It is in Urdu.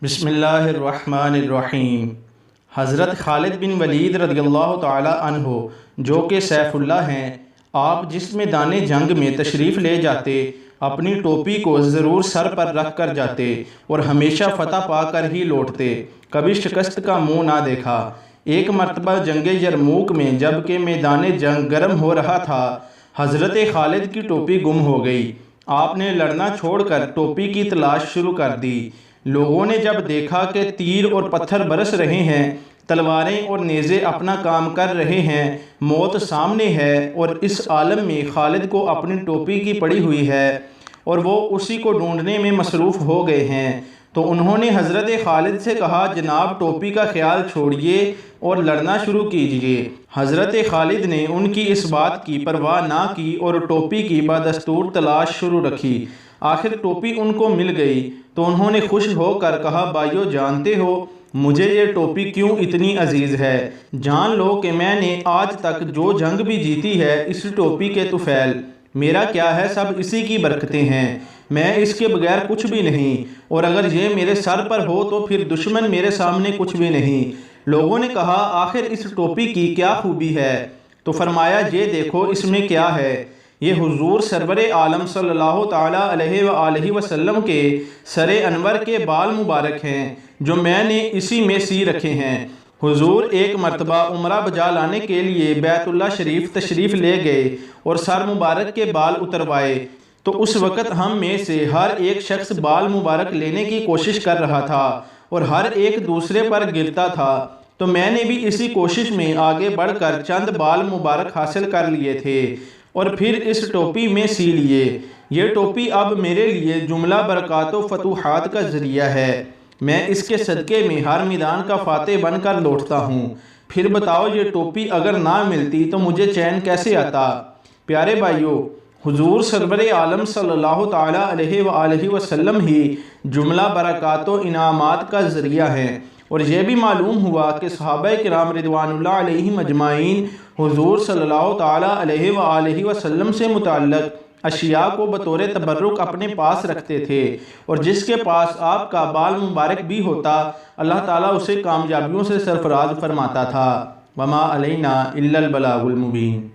بسم اللہ الرحمن الرحیم۔ حضرت خالد بن ولید رضی اللہ تعالی عنہ جو کہ سیف اللہ ہیں، آپ جس میدان جنگ میں تشریف لے جاتے اپنی ٹوپی کو ضرور سر پر رکھ کر جاتے اور ہمیشہ فتح پا کر ہی لوٹتے، کبھی شکست کا منہ نہ دیکھا۔ ایک مرتبہ جنگ یرموک میں جب کہ میدان جنگ گرم ہو رہا تھا، حضرت خالد کی ٹوپی گم ہو گئی۔ آپ نے لڑنا چھوڑ کر ٹوپی کی تلاش شروع کر دی۔ لوگوں نے جب دیکھا کہ تیر اور پتھر برس رہے ہیں، تلواریں اور نیزے اپنا کام کر رہے ہیں، موت سامنے ہے اور اس عالم میں خالد کو اپنی ٹوپی کی پڑی ہوئی ہے اور وہ اسی کو ڈھونڈنے میں مصروف ہو گئے ہیں، تو انہوں نے حضرت خالد سے کہا، جناب ٹوپی کا خیال چھوڑیے اور لڑنا شروع کیجیے۔ حضرت خالد نے ان کی اس بات کی پرواہ نہ کی اور ٹوپی کی بدستور تلاش شروع رکھی۔ آخر ٹوپی ان کو مل گئی تو انہوں نے خوش ہو کر کہا، بھائیو جانتے ہو مجھے یہ ٹوپی کیوں اتنی عزیز ہے؟ جان لو کہ میں نے آج تک جو جنگ بھی جیتی ہے اس ٹوپی کے طفیل، میرا کیا ہے، سب اسی کی برکتیں ہیں، میں اس کے بغیر کچھ بھی نہیں، اور اگر یہ میرے سر پر ہو تو پھر دشمن میرے سامنے کچھ بھی نہیں۔ لوگوں نے کہا، آخر اس ٹوپی کی کیا خوبی ہے؟ تو فرمایا، یہ دیکھو اس میں کیا ہے۔ یہ حضور سرور عالم صلی اللہ تعالیٰ علیہ وآلہ وسلم کے سر انور کے بال مبارک ہیں جو میں نے اسی میں سی رکھے ہیں۔ حضور ایک مرتبہ عمرہ بجا لانے کے لیے بیت اللہ شریف تشریف لے گئے اور سر مبارک کے بال اتروائے، تو اس وقت ہم میں سے ہر ایک شخص بال مبارک لینے کی کوشش کر رہا تھا اور ہر ایک دوسرے پر گرتا تھا، تو میں نے بھی اسی کوشش میں آگے بڑھ کر چند بال مبارک حاصل کر لیے تھے اور پھر اس ٹوپی میں سی لیے۔ یہ ٹوپی اب میرے لیے جملہ برکات و فتوحات کا ذریعہ ہے، میں اس کے صدقے میں ہر میدان کا فاتح بن کر لوٹتا ہوں۔ پھر بتاؤ یہ ٹوپی اگر نہ ملتی تو مجھے چین کیسے آتا؟ پیارے بھائیو، حضور سرور عالم صلی اللہ تعالیٰ علیہ وآلہ وسلم ہی جملہ برکات و انعامات کا ذریعہ ہیں، اور یہ بھی معلوم ہوا کہ صحابہ کرام رضوان اللہ علیہم اجمعین حضور صلی اللہ تعالیٰ علیہ وآلہ وسلم سے متعلق اشیاء کو بطور تبرک اپنے پاس رکھتے تھے، اور جس کے پاس آپ کا بال مبارک بھی ہوتا اللہ تعالیٰ اسے کامیابیوں سے سرفراز فرماتا تھا۔ وما علینا الا البلاغ المبین۔